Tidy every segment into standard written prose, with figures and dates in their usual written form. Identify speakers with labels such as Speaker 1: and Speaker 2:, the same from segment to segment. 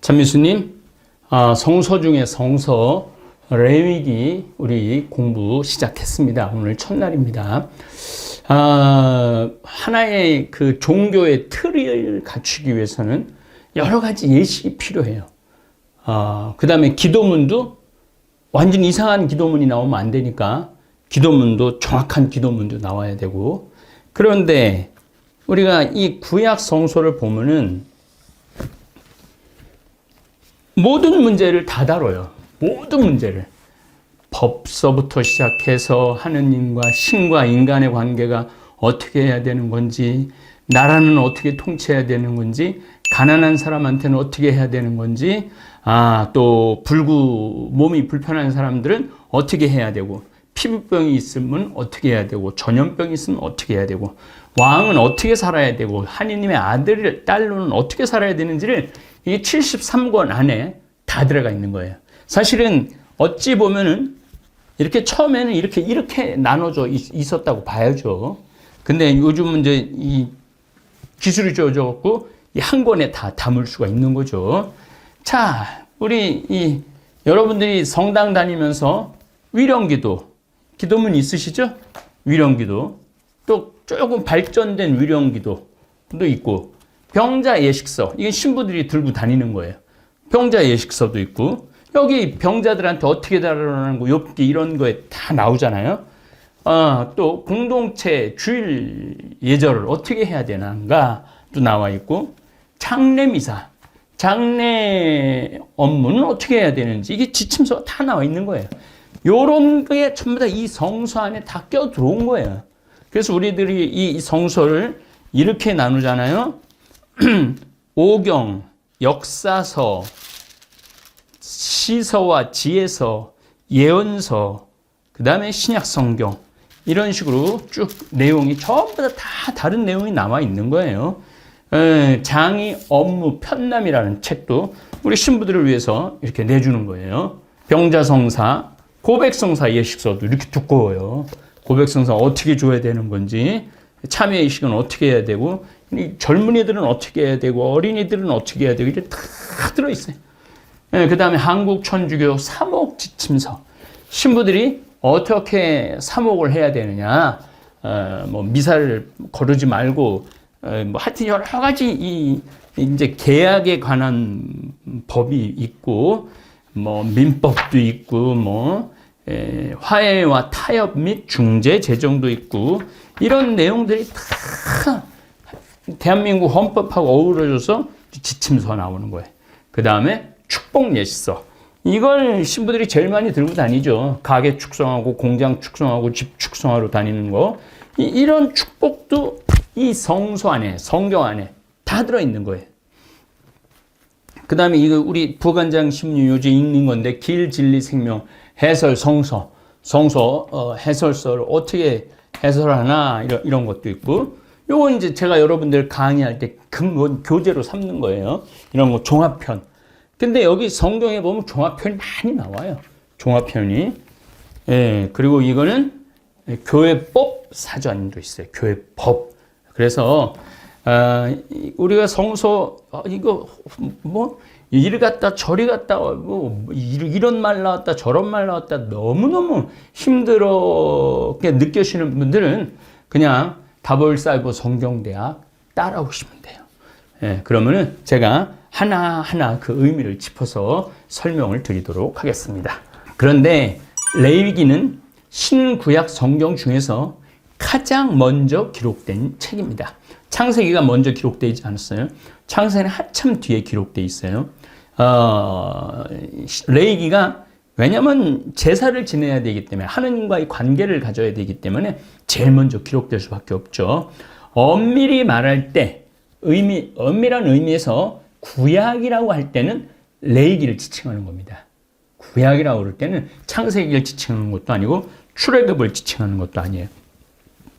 Speaker 1: 찬미수님, 성서 중에 성서 레위기 우리 공부 시작했습니다. 오늘 첫날입니다. 하나의 그 종교의 틀을 갖추기 위해서는 여러 가지 예식이 필요해요. 그 다음에 기도문도 완전 이상한 기도문이 나오면 안 되니까 기도문도 정확한 기도문도 나와야 되고, 그런데 우리가 이 구약 성서를 보면은 모든 문제를 다 다뤄요. 모든 문제를. 법서부터 시작해서 하느님과 신과 인간의 관계가 어떻게 해야 되는 건지, 나라는 어떻게 통치해야 되는 건지, 가난한 사람한테는 어떻게 해야 되는 건지, 또 몸이 불편한 사람들은 어떻게 해야 되고, 피부병이 있으면 어떻게 해야 되고, 전염병이 있으면 어떻게 해야 되고, 왕은 어떻게 살아야 되고, 하느님의 딸로는 어떻게 살아야 되는지를 이 73권 안에 다 들어가 있는 거예요. 사실은 어찌 보면은 이렇게 처음에는 이렇게 나눠져 있었다고 봐야죠. 근데 요즘은 이제 이 기술이 좋아져갖고 이 한 권에 다 담을 수가 있는 거죠. 자, 여러분들이 성당 다니면서 위령기도, 기도문 있으시죠? 위령기도. 또 조금 발전된 위령기도도 있고, 병자 예식서, 이게 신부들이 들고 다니는 거예요. 병자 예식서도 있고, 여기 병자들한테 어떻게 다루는 거, 욥기 이런 거에 다 나오잖아요. 또 공동체 주일 예절을 어떻게 해야 되는가도 나와 있고, 장례미사, 장례 업무는 어떻게 해야 되는지, 이게 지침서가 다 나와 있는 거예요. 요런 게 전부 다 이 성서 안에 다 껴 들어온 거예요. 그래서 우리들이 이 성서를 이렇게 나누잖아요. 오경, 역사서, 시서와 지혜서, 예언서, 그 다음에 신약성경, 이런 식으로 쭉 내용이 전부 다 다른 내용이 남아 있는 거예요. 장이 업무 편남이라는 책도 우리 신부들을 위해서 이렇게 내주는 거예요. 병자성사, 고백성사 예식서도 이렇게 두꺼워요. 고백성사 어떻게 줘야 되는 건지, 참여의식은 어떻게 해야 되고, 젊은이들은 어떻게 해야 되고, 어린이들은 어떻게 해야 되고, 이게 다 들어있어요. 그 다음에 한국천주교 사목 지침서. 신부들이 어떻게 사목을 해야 되느냐, 미사를 거르지 말고, 하여튼 여러 가지 이제 계약에 관한 법이 있고, 민법도 있고, 화해와 타협 및 중재 제정도 있고, 이런 내용들이 다 대한민국 헌법하고 어우러져서 지침서가 나오는 거예요. 그 다음에 축복 예식서. 이걸 신부들이 제일 많이 들고 다니죠. 가게 축성하고 공장 축성하고 집 축성하러 다니는 거. 이런 축복도 이 성서 안에, 성경 안에 다 들어있는 거예요. 그 다음에 이거 우리 부간장 신문 요즘 읽는 건데, 길, 진리, 생명, 해설, 성서 해설서를 어떻게 해설하나, 이런 것도 있고, 요거 이제 제가 여러분들 강의할 때 근본 교재로 삼는 거예요. 이런 거 종합편. 근데 여기 성경에 보면 종합편이 많이 나와요. 종합편이. 그리고 이거는 교회법 사전도 있어요. 교회법. 그래서 우리가 성서 이거 이리 갔다 저리 갔다 이런 말 나왔다 저런 말 나왔다 너무너무 힘들게 느껴지는 분들은 그냥 다볼사이버 성경대학 따라오시면 돼요. 그러면은 제가 하나하나 그 의미를 짚어서 설명을 드리도록 하겠습니다. 그런데 레위기는 신구약 성경 중에서 가장 먼저 기록된 책입니다. 창세기가 먼저 기록되어 있지 않았어요. 창세기는 한참 뒤에 기록되어 있어요. 레위기가 왜냐하면 제사를 지내야 되기 때문에, 하느님과의 관계를 가져야 되기 때문에 제일 먼저 기록될 수밖에 없죠. 엄밀히 말할 때, 엄밀한 의미에서 구약이라고 할 때는 레위기를 지칭하는 겁니다. 구약이라고 할 때는 창세기를 지칭하는 것도 아니고 출애굽을 지칭하는 것도 아니에요.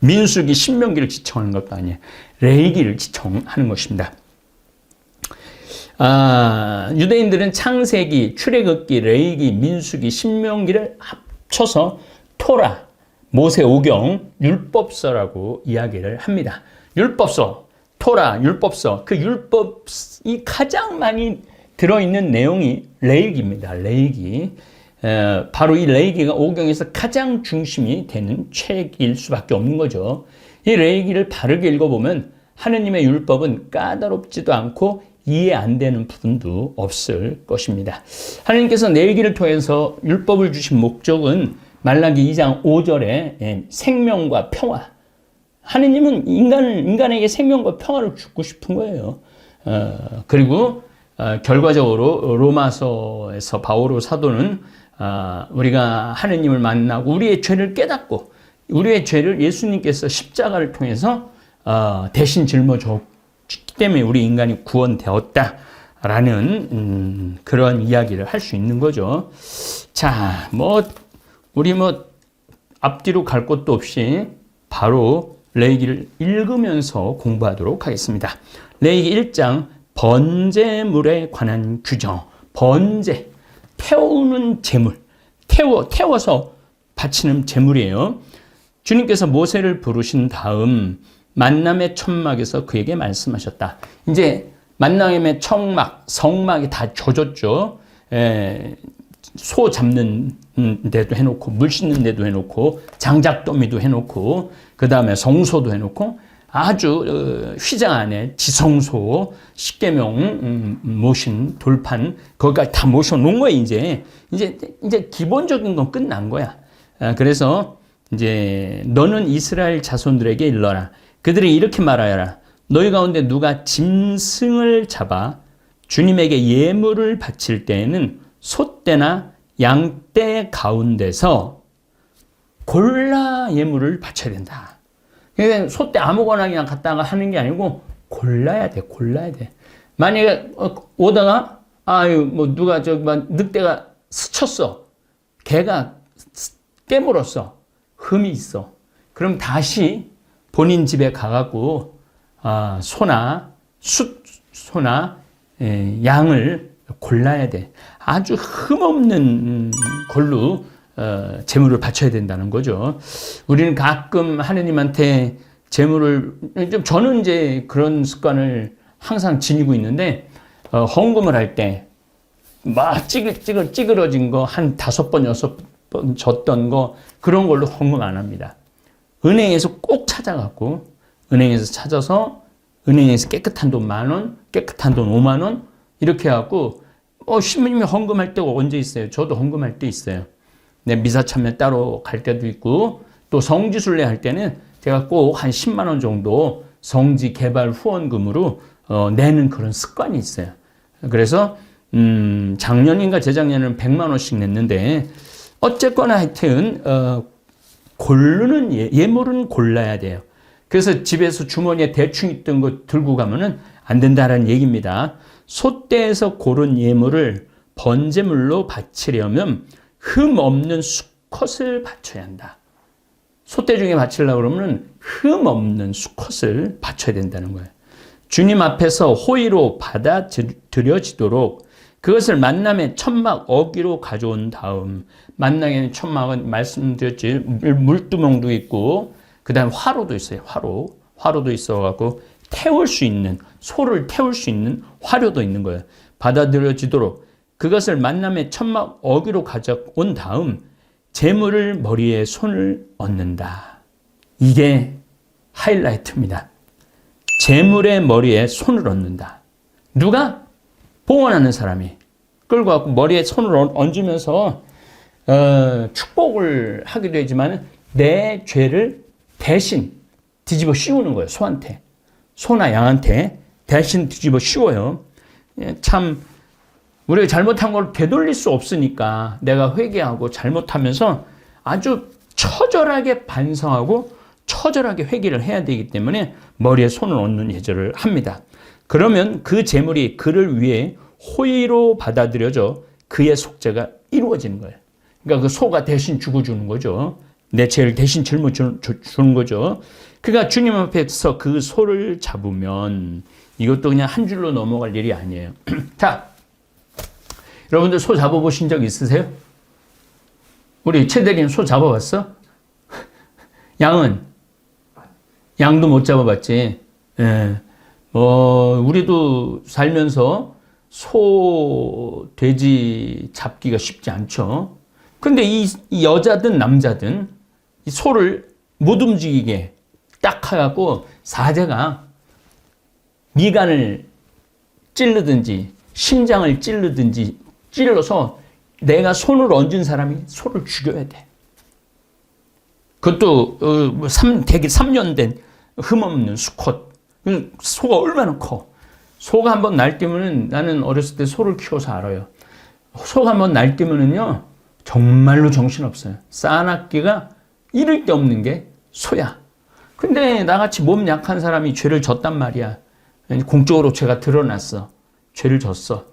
Speaker 1: 민수기, 신명기를 지칭하는 것도 아니에요. 레위기를 지칭하는 것입니다. 유대인들은 창세기, 출애굽기, 레위기, 민수기, 신명기를 합쳐서 토라, 모세오경, 율법서라고 이야기를 합니다. 율법서, 토라, 율법서, 그 율법이 가장 많이 들어있는 내용이 레위기입니다. 레위기. 바로 이 레위기가 오경에서 가장 중심이 되는 책일 수밖에 없는 거죠. 이 레위기를 바르게 읽어보면 하느님의 율법은 까다롭지도 않고 이해 안 되는 부분도 없을 것입니다. 하느님께서 레위기를 통해서 율법을 주신 목적은 말라기 2장 5절에 생명과 평화. 하느님은 인간에게 생명과 평화를 주고 싶은 거예요. 그리고 결과적으로 로마서에서 바오로 사도는 우리가 하느님을 만나고 우리의 죄를 깨닫고 우리의 죄를 예수님께서 십자가를 통해서 대신 짊어졌기 때문에 우리 인간이 구원되었다라는 그런 이야기를 할 수 있는 거죠. 자, 우리 앞뒤로 갈 것도 없이 바로 레위기를 읽으면서 공부하도록 하겠습니다. 레위기 1장 번제물에 관한 규정. 번제, 태우는 제물, 태워서 바치는 제물이에요. 주님께서 모세를 부르신 다음 만남의 천막에서 그에게 말씀하셨다. 이제 만남의 천막, 성막이 다 젖었죠. 소 잡는 데도 해놓고 물 씻는 데도 해놓고 장작더미도 해놓고 그 다음에 성소도 해놓고 아주 휘장 안에 지성소, 십계명 모신 돌판 거기까지 다 모셔놓은 거예요. 이제 기본적인 건 끝난 거야. 그래서 이제 너는 이스라엘 자손들에게 일러라. 그들이 이렇게 말하여라. 너희 가운데 누가 짐승을 잡아 주님에게 예물을 바칠 때에는 소떼나 양떼 가운데서 골라 예물을 바쳐야 된다. 그러니까 소떼 아무거나 그냥 갖다가 하는 게 아니고 골라야 돼. 만약에 오다가 누가 늑대가 스쳤어. 개가 깨물었어. 흠이 있어. 그럼 다시 본인 집에 가갖고 소나 양을 골라야 돼. 아주 흠없는 걸로 제물을 바쳐야 된다는 거죠. 우리는 가끔 하느님한테 제물을 저는 이제 그런 습관을 항상 지니고 있는데 헌금을 할 때 막 찌그러진 거 한 5번 6번 줬던 거 그런 걸로 헌금 안 합니다. 은행에서 꼭 찾아갖고 은행에서 찾아서 은행에서 깨끗한 돈 10,000원, 깨끗한 돈 50,000원 이렇게 해갖고 신부님이 헌금할 때가 언제 있어요? 저도 헌금할 때 있어요. 미사 참여 따로 갈 때도 있고 또 성지순례 할 때는 제가 꼭 한 10만 원 정도 성지 개발 후원금으로 내는 그런 습관이 있어요. 그래서 작년인가 재작년에는 100만 원씩 냈는데 어쨌거나 하여튼 고르는 예물은 골라야 돼요. 그래서 집에서 주머니에 대충 있던 거 들고 가면은 안 된다라는 얘기입니다. 소떼에서 고른 예물을 번제물로 바치려면 흠 없는 수컷을 바쳐야 한다. 소떼 중에 바치려고 그러면 흠 없는 수컷을 바쳐야 된다는 거예요. 주님 앞에서 호의로 받아들여지도록 그것을 만남의 천막 어기로 가져온 다음, 만남의 천막은 말씀드렸지 물두멍도 있고 그 다음에 화로도 있어요. 화로도 있어갖고 소를 태울 수 있는 화료도 있는 거예요. 받아들여지도록 그것을 만남의 천막 어기로 가져온 다음 제물을 머리에 손을 얹는다. 이게 하이라이트입니다. 제물의 머리에 손을 얹는다. 누가? 봉헌하는 사람이 끌고 가고 머리에 손을 얹으면서 축복을 하기도 하지만 내 죄를 대신 뒤집어 씌우는 거예요. 소나 양한테 대신 뒤집어 씌워요. 참 우리가 잘못한 걸 되돌릴 수 없으니까 내가 회개하고 잘못하면서 아주 처절하게 반성하고 처절하게 회개를 해야 되기 때문에 머리에 손을 얹는 예절을 합니다. 그러면 그 제물이 그를 위해 호의로 받아들여져 그의 속죄가 이루어지는 거예요. 그러니까 그 소가 대신 죽어주는 거죠. 내 죄를 대신 짊어주는 거죠. 그러니까 주님 앞에서 그 소를 잡으면 이것도 그냥 한 줄로 넘어갈 일이 아니에요. 자, 여러분들 소 잡아보신 적 있으세요? 우리 최대리는 소 잡아봤어? 양도 못 잡아봤지. 우리도 살면서 소, 돼지 잡기가 쉽지 않죠. 근데 이 여자든 남자든 이 소를 못 움직이게 딱 해갖고 사제가 미간을 찌르든지 심장을 찌르든지 찔러서 내가 손을 얹은 사람이 소를 죽여야 돼. 그것도 되게 3년 된 흠없는 수컷. 소가 얼마나 커. 소가 한번 날뛰면은 나는 어렸을 때 소를 키워서 알아요. 소가 한번 날뛰면은요 정말로 정신없어요. 싸납기가 이를 데 없는 게 소야. 근데 나같이 몸 약한 사람이 죄를 졌단 말이야. 공적으로 죄가 드러났어. 죄를 졌어.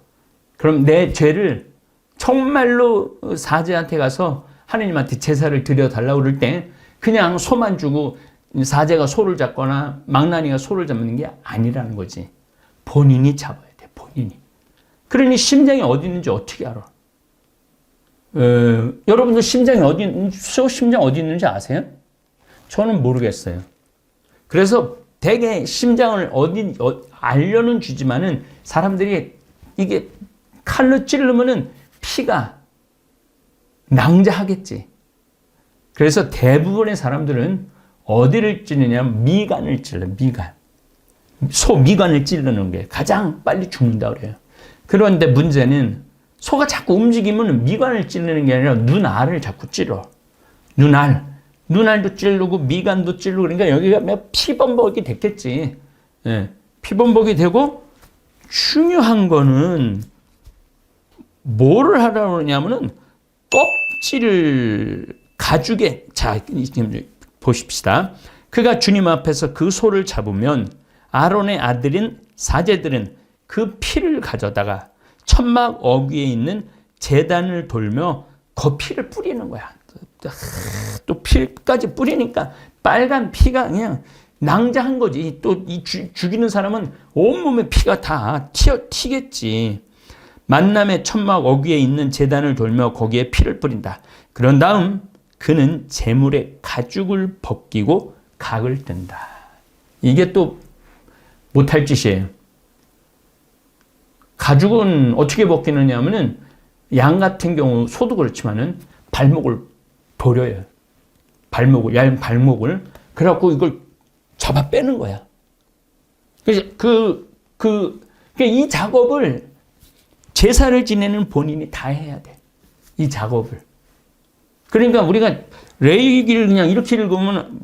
Speaker 1: 그럼 내 죄를 정말로 사제한테 가서 하느님한테 제사를 드려달라고 그럴 때 그냥 소만 주고 사제가 소를 잡거나 망나니가 소를 잡는 게 아니라는 거지. 본인이 잡아야 돼. 본인이. 그러니 심장이 어디 있는지 어떻게 알아? 여러분들 심장 어디 있는지 아세요? 저는 모르겠어요. 그래서 되게 심장을 알려는 주지만은 사람들이 이게 칼로 찌르면은 피가 낭자하겠지. 그래서 대부분의 사람들은 어디를 찌르냐면 미간을 찔러, 미간. 소 미간을 찌르는 게 가장 빨리 죽는다 그래요. 그런데 문제는 소가 자꾸 움직이면 미간을 찌르는 게 아니라 눈알을 자꾸 찔러. 눈알도 찌르고 미간도 찌르고 그러니까 여기가 피범벅이 됐겠지. 예, 피범벅이 되고 중요한 거는 뭐를 하라고 그러냐면은 껍질을 가죽에 자 보십시다. 그가 주님 앞에서 그 소를 잡으면 아론의 아들인 사제들은 그 피를 가져다가 천막 어귀에 있는 제단을 돌며 그 피를 뿌리는 거야. 또 피까지 뿌리니까 빨간 피가 그냥 낭자한 거지. 또 이 죽이는 사람은 온몸에 피가 다 튀겠지. 만남의 천막 어귀에 있는 제단을 돌며 거기에 피를 뿌린다. 그런 다음 그는 제물의 가죽을 벗기고 각을 뜬다. 이게 또 못할 짓이에요. 가죽은 어떻게 벗기느냐 하면은 양 같은 경우 소도 그렇지만은 발목을 버려요. 얇은 발목을. 그래갖고 이걸 잡아 빼는 거야. 그래서 이 작업을 제사를 지내는 본인이 다 해야 돼. 이 작업을. 그러니까 우리가 레위기를 그냥 이렇게 읽으면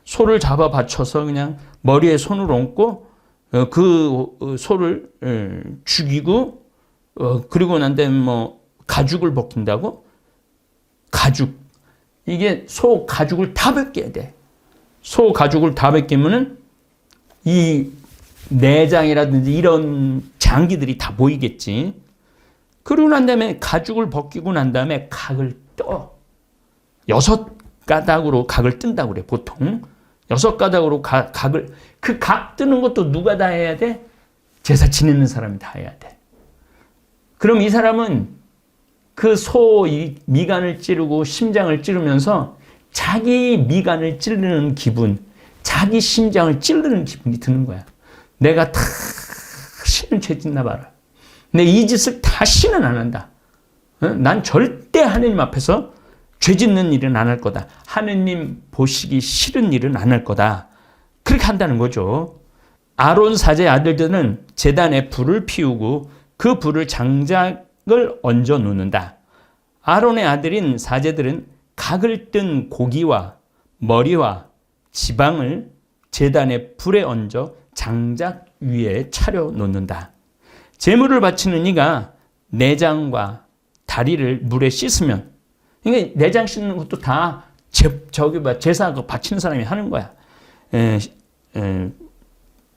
Speaker 1: 소를 잡아 받쳐서 그냥 머리에 손을 얹고 그 소를 죽이고 그리고 난 다음에 가죽을 벗긴다고? 가죽. 이게 소 가죽을 다 벗겨야 돼. 소 가죽을 다 벗기면은 이 내장이라든지 이런 장기들이 다 보이겠지. 그러고 난 다음에 가죽을 벗기고 난 다음에 각을 떠. 6가닥으로 각을 뜬다고 그래, 보통. 6가닥으로 각을, 그 각 뜨는 것도 누가 다 해야 돼? 제사 지내는 사람이 다 해야 돼. 그럼 이 사람은 그 소 미간을 찌르고 심장을 찌르면서 자기 미간을 찌르는 기분, 자기 심장을 찌르는 기분이 드는 거야. 내가 다시는 죄 짓나 봐라. 근데 이 짓을 다시는 안 한다. 난 절대 하느님 앞에서 죄 짓는 일은 안 할 거다. 하느님 보시기 싫은 일은 안 할 거다. 그렇게 한다는 거죠. 아론 사제의 아들들은 제단에 불을 피우고 그 불을 장작을 얹어 놓는다. 아론의 아들인 사제들은 각을 뜬 고기와 머리와 지방을 제단에 불에 얹어 장작 위에 차려 놓는다. 제물을 바치는 이가 내장과 다리를 물에 씻으면, 그러니까 내장 씻는 것도 다 제사 바치는 사람이 하는 거야.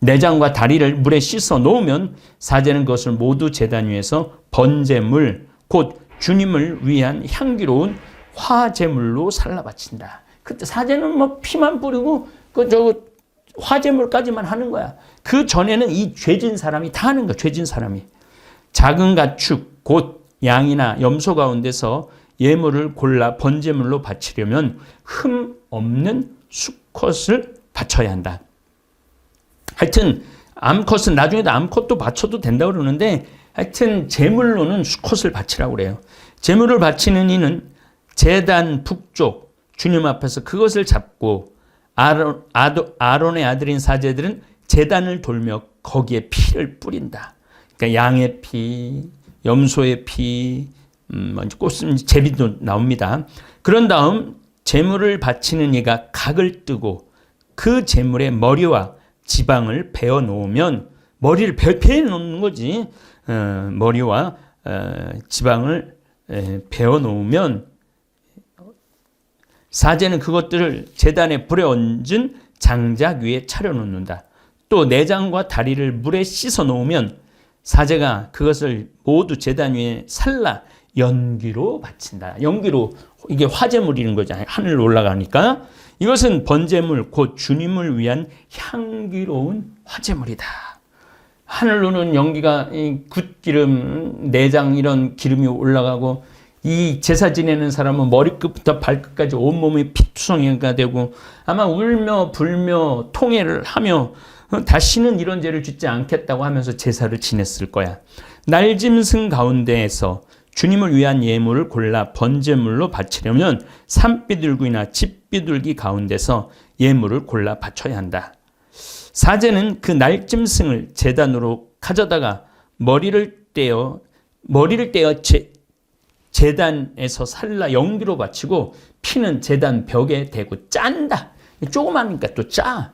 Speaker 1: 내장과 다리를 물에 씻어 놓으면 사제는 그것을 모두 제단 위에서 번제물, 곧 주님을 위한 향기로운 화제물로 살라 바친다. 그때 사제는 피만 뿌리고 화제물까지만 하는 거야. 그 전에는 이 죄진 사람이 다 하는 거야. 죄진 사람이. 작은 가축 곧 양이나 염소 가운데서 예물을 골라 번제물로 바치려면 흠 없는 수컷을 바쳐야 한다. 하여튼 암컷은 나중에도 암컷도 바쳐도 된다고 그러는데 하여튼 제물로는 수컷을 바치라고 그래요. 제물을 바치는 이는 제단 북쪽 주님 앞에서 그것을 잡고 아론의 아들인 사제들은 제단을 돌며 거기에 피를 뿌린다. 그러니까 양의 피, 염소의 피, 꽃순 제비도 나옵니다. 그런 다음 제물을 바치는 이가 각을 뜨고 그 제물의 머리와 지방을 베어 놓으면 머리를 베어 놓는 거지. 머리와 지방을 베어 놓으면 사제는 그것들을 제단에 불에 얹은 장작 위에 차려 놓는다. 또 내장과 다리를 물에 씻어 놓으면 사제가 그것을 모두 제단 위에 살라 연기로 바친다. 연기로, 이게 화제물이는 거잖아요. 하늘 올라가니까. 이것은 번제물 곧 주님을 위한 향기로운 화제물이다. 하늘로는 연기가, 굿기름, 내장 이런 기름이 올라가고, 이 제사 지내는 사람은 머리끝부터 발끝까지 온몸이 피투성이가 되고 아마 울며 불며 통회를 하며 다시는 이런 죄를 짓지 않겠다고 하면서 제사를 지냈을 거야. 날짐승 가운데에서 주님을 위한 예물을 골라 번제물로 바치려면 산비둘기나 집비둘기 가운데서 예물을 골라 바쳐야 한다. 사제는 그 날짐승을 제단으로 가져다가 머리를 떼어 제단에서 살라 연기로 바치고 피는 제단 벽에 대고 짠다. 조그마하니까 또 짜.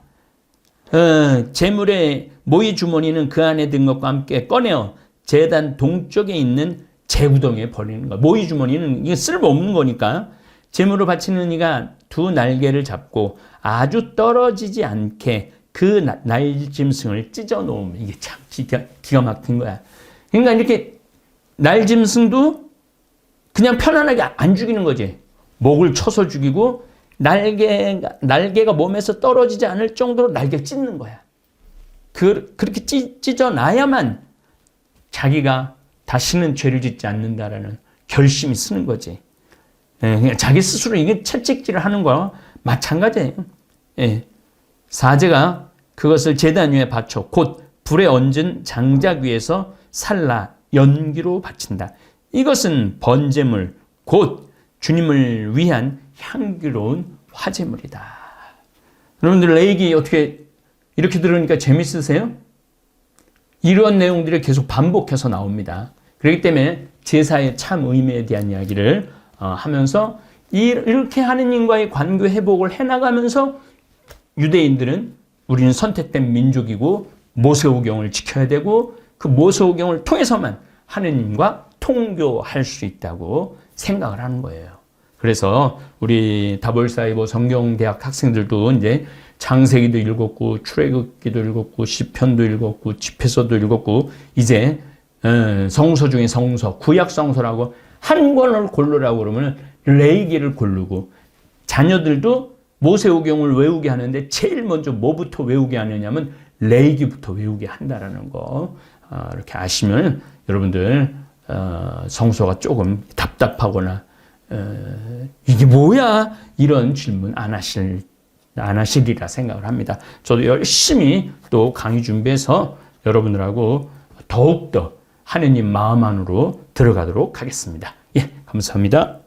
Speaker 1: 제물의 모이 주머니는 그 안에 든 것과 함께 꺼내어 제단 동쪽에 있는 제구덩이에 버리는 거야. 모이 주머니는 이게 쓸모없는 거니까. 제물을 바치는 이가 두 날개를 잡고 아주 떨어지지 않게 그 날짐승을 찢어 놓으면 이게 참 기가 막힌 거야. 그러니까 이렇게 날짐승도 그냥 편안하게 안 죽이는 거지. 목을 쳐서 죽이고 날개가 몸에서 떨어지지 않을 정도로 날개를 찢는 거야. 그렇게 찢어놔야만 자기가 다시는 죄를 짓지 않는다라는 결심이 쓰는 거지. 그냥 자기 스스로 이게 채찍질을 하는 거와 마찬가지예요. 사제가 그것을 제단 위에 바쳐 곧 불에 얹은 장작 위에서 살라 연기로 바친다. 이것은 번제물 곧 주님을 위한 향기로운 화제물이다. 여러분들 레위기 어떻게 이렇게 들으니까 재밌으세요? 이런 내용들이 계속 반복해서 나옵니다. 그렇기 때문에 제사의 참 의미에 대한 이야기를 하면서 이렇게 하느님과의 관계 회복을 해나가면서 유대인들은 우리는 선택된 민족이고 모세오경을 지켜야 되고 그 모세오경을 통해서만 하느님과 통교할 수 있다고 생각을 하는 거예요. 그래서 우리 다볼사이버 성경대학 학생들도 이제 창세기도 읽었고 출애굽기도 읽었고 시편도 읽었고 집회서도 읽었고 이제 성서 중에 성서, 구약 성서라고 한 권을 고르라고 그러면 레위기를 고르고 자녀들도 모세오경을 외우게 하는데 제일 먼저 뭐부터 외우게 하느냐면 레위기부터 외우게 한다라는 거 이렇게 아시면 여러분들 성서가 조금 답답하거나 이게 뭐야? 이런 질문 안 하시리라 생각을 합니다. 저도 열심히 또 강의 준비해서 여러분들하고 더욱더 하느님 마음 안으로 들어가도록 하겠습니다. 예, 감사합니다.